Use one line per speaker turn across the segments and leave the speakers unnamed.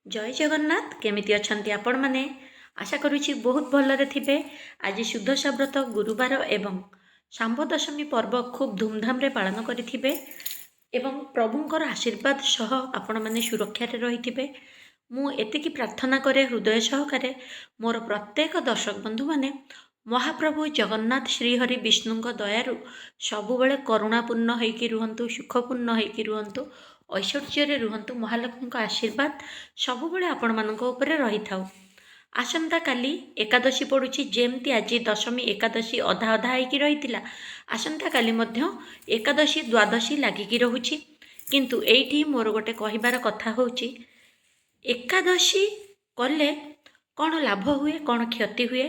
जय जगन्नाथ केमिति अछंती आपण माने आशा करुछि बहुत भलरे थिबे। आज शुद्धोषा व्रत गुरुवार एवं शांब दशमी पर्व खूब धूमधाम रे पालन करिथिबे एवं प्रभुंकर आशीर्वाद सह आपण माने सुरक्षा रे रहिथिबे। मु एतिकी प्रार्थना करे हृदय सहकारे मोर प्रत्येक दर्शक बंधु माने महाप्रभु जगन्नाथ श्रीहरि विष्णुंक दयारु सबुबले करुणापूर्ण होइकी रुहंतु, सुखपूर्ण होइकी रुहंतु, ऐश्वर्य रुहंतु। महालक्ष्मी आशीर्वाद सबुबले आपण मानक उपरे रही थाउ। आसंता काली एकादशी पड़ुछि, जेमती आज दशमी एकादशी अधा अधा होइकी रहितिला, आसंता काली मध्य एकादशी द्वादशी लागिकी रहुछि। किंतु एइठी मोर गोटे कहिबार कथा होउछि, एकादशी कले कौन लाभ हुए, कौन क्षति हुए,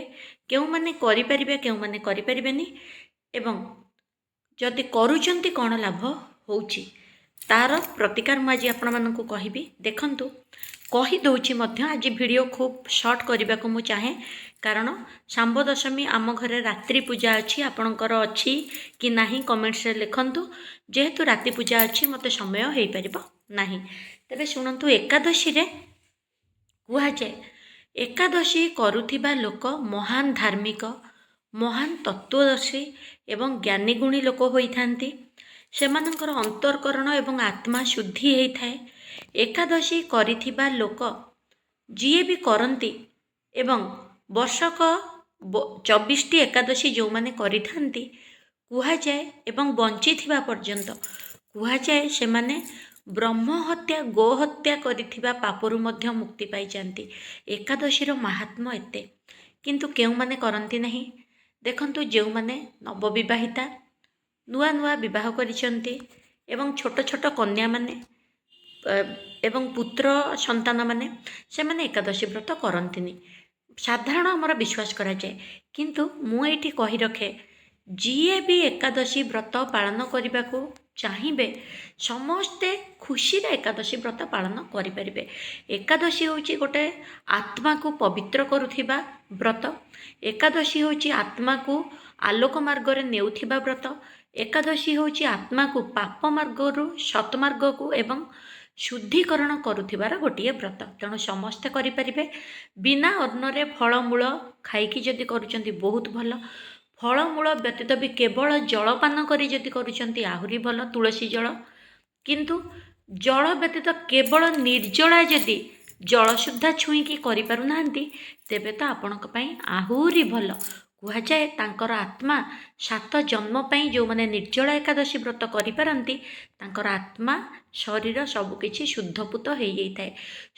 क्यों माने करि परिबे, क्यों माने करि परिबेनी, एवं जदि करूचंती कौन लाभ होउछि तार प्रतिकार मु आज आपण मानकु कहिबी। देखंतु कहि दउछि मध्य आज वीडियो खूब शॉर्ट करबा को मु चाहे, कारण शांब दशमी आम घरे रात्रि पूजा अछि। आपणकर अछि कि नाही कमेंट्स रे लिखंतु। जेहेतु रात्रि पूजा अछि मते समय हेइ परिबो नाही, तबे शुणंतु। एकादशी रे कुहा जाय, एकादशी करुथिबा लोक महान धार्मिक, महान तत्वदर्शी एवं ज्ञानी गुणी लोक होइथांती। सेमानंकर अंतरकरण एवं आत्मा शुद्धि हेइ थाए। एकादशी करिथिबा लोक जिए भी करंती एवं वर्षक 24टी एकादशी जो माने करिथांती कुहा जाए एवं बंची थिबा पर्यंत कुहा जाए से माने ब्रह्म हत्या गो हत्या करिथिबा पापरु मध्य मुक्ति पाई जांती। एकादशी रो महात्म एते, किंतु केउ माने करंती नहीं। देखंतु जेउ माने नवविवाहिता नुआ नुआ विवाह करिसंती एवं छोट छोट कन्या माने एवं पुत्र संतान माने से माने एकादशी व्रत करंतिनी। साधारण आमर विश्वास करा जाए, किंतु मु एठी कहि रखे, जिए भी एकादशी व्रत पालन करने को चाहिए समस्ते खुशी रे एकादशी व्रत पालन करि परिबे। एकादशी होची गोटे आत्मा को पवित्र करुथिबा व्रत। एकादशी होची आत्मा को आलोक मार्ग रे नेउथिबा व्रत। एकादशी होची आत्मा को पाप मार्ग रु सत मार्ग को एवं शुद्धिकरण करुथिबार गोटे व्रत। तेणु समस्ते करि परिबे। बिना अन्नरे फलमूल खाइकी जदि करूचंती बहुत भल। फलमूल व्यतीत भी केवल जलपान करी जदि करूचंती आहुरी भल, तुलसी जल। किंतु जल व्यतीत केवल निर्जला जदि जल सुद्धा छुईकी करि पारुनाहांती तेबे तो आपणक पई आहुरी भल। कुहा जाए तांकर आत्मा 7 जन्म पई जो माने निर्जला एकादशी व्रत करि पारंती तांकर आत्मा शरीर सबकिछि शुद्धपुत हो जाए।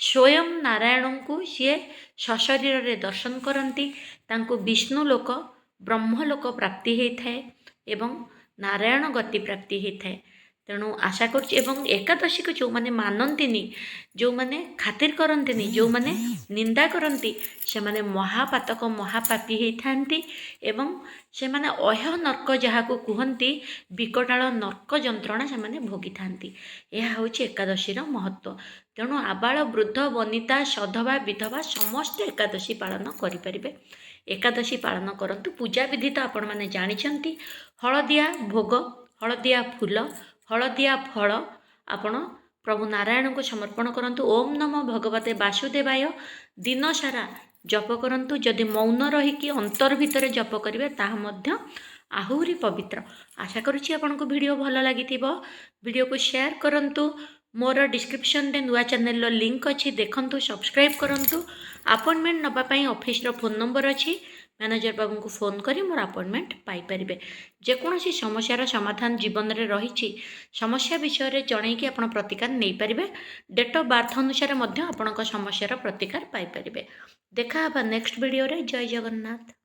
स्वयं नारायण को सी सशरीर रे दर्शन करती, विष्णु लोक ब्रह्मलोक प्राप्ति होता है एवं नारायण गति प्राप्ति होता है। तेणु आशा करुच्ची एवं एकादशी को जो माने मानंतिनी, जो माने खातिर करंतिनी, जो माने निंदा करंती से माने महापातक महापापी होइथांती एवं से माने अह नर्क जहाँ को कहती विकटाल नर्क जंत्रणा से माने भोगी थांती। यह होची एकादशीर महत्व। तेणु आबाल वृद्ध वनिता सधवा विधवा समस्त एकादशी पालन करें। एकादशी पालन करंतु। पूजा विधि तो आपण माने जानिछंती। हलदिया भोग, हलदिया फूल, हलदिया फल आपण प्रभु नारायण को समर्पण करंतु। ओम नमो भगवते वासुदेवाय दिन सारा जप करंतु। जदि मौन रहीकि अंतर भितर जप करेंगे ताहा मध्य आहुरी पवित्र। आशा करुच्ची आपनको वीडियो भल लगी। वीडियो को शेयर करंतु। मोर डिस्क्रिप्शन रे नुआ चैनल रो लिंक अच्छी, देखंतु, सब्सक्राइब करंतु। अपॉइंटमेंट नबा पई ऑफिस रो फोन नंबर अच्छी, मैनेजर बाबू को फोन करी मोर अपॉइंटमेंट पाई परिबे। जेकोसी समस्यार समाधान जीवन में रही समस्या विषय रे जणैकि आपण प्रतिकार नहीं पारिबे। डेट ऑफ बर्थ अनुसार मध्य आपणक समस्यार प्रतिकार पाई परिबे। देखा हबा नेक्स्ट वीडियो रे। जय जगन्नाथ।